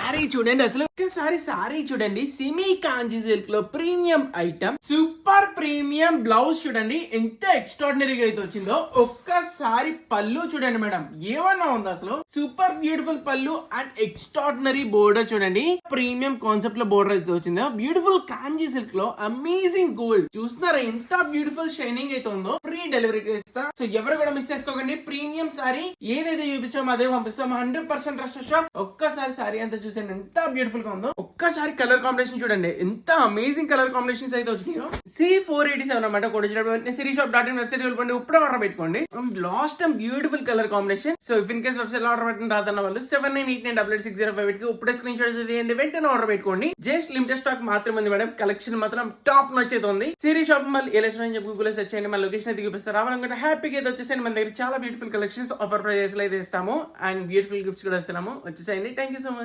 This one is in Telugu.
సారీ చూడండి, అసలు ఒక్కసారి సారీ చూడండి. సిమీ కాంజీ సిల్క్ లో premium item, super premium blouse చూడండి ఎంత ఎక్స్ట్రాడినరీగా అయితే వచ్చిందో. ఒక్కసారి పళ్ళు చూడండి మేడం, ఏమన్నా ఉంది అసలు. సూపర్ బ్యూటిఫుల్ పళ్ళు అండ్ ఎక్స్ట్రాడినరీ బోర్డర్ చూడండి. ప్రీమియం కాన్సెప్ట్ లో బోర్డర్ అయితే వచ్చిందో. బ్యూటిఫుల్ కాంజీ సిల్క్ లో అమేజింగ్ గోల్డ్ చూస్తున్నారా ఎంత బ్యూటిఫుల్ షైనింగ్ అయితే ఉందో. ఫ్రీ డెలివరీ ఇస్తా, సో ఎవరు కూడా మిస్ చేసుకోకండి. ప్రీమియం సారీ ఏదైతే చూపించామో అదే పంపిస్తాం. 100% ట్రస్ట్ షాప్. ఒక్కసారి సారీ అంతా చూసండి ఎంత బ్యూటిఫుల్ గా ఉందో. ఒక్కసారి కలర్ కాంబినేషన్ చూడండి ఎంత అమేజింగ్ కలర్ కాంబినేషన్స్ అయితే వచ్చినాయో. C487 అనమాట. సిరీషాప్.in వెబ్సైట్ వెళ్ళిపోండి, ఇప్పుడు ఆర్డర్ పెట్టుకోండి. Last time beautiful colour combination. So if in case website లో ఆర్డర్ పెట్టిన రాదన్న వాళ్ళు 7989886058 కి ఇప్పుడే స్క్రీన్ షాట్ చేయండి, వెంటనే ఆర్డర్ పెట్టుకోండి. జస్ట్ లిమిటెడ్ స్టాక్ మాత్రమే ఉంది మేడం. కలెక్షన్ మాత్రం టాప్ నచ్చేది ఉంది. సిరీస్ షాప్ మళ్ళీ ఎలక్షన్ అని చెప్పి గూగుల్ సెర్చ్ చేయండి, మన లొకేషన్ అయితే చూపిస్తారు. రావాలనుకుంటే హ్యాపీగా అయితే వచ్చేసేయండి. మన దగ్గర చాలా బ్యూటిఫుల్ కలెక్షన్స్ ఆఫర్ ప్రైజెస్ లో అయితే ఇస్తాము అండ్ బ్యూటిఫుల్ గిఫ్ట్స్ కూడా ఇస్తున్నాము. వచ్చేసేయండి. Thank you so much.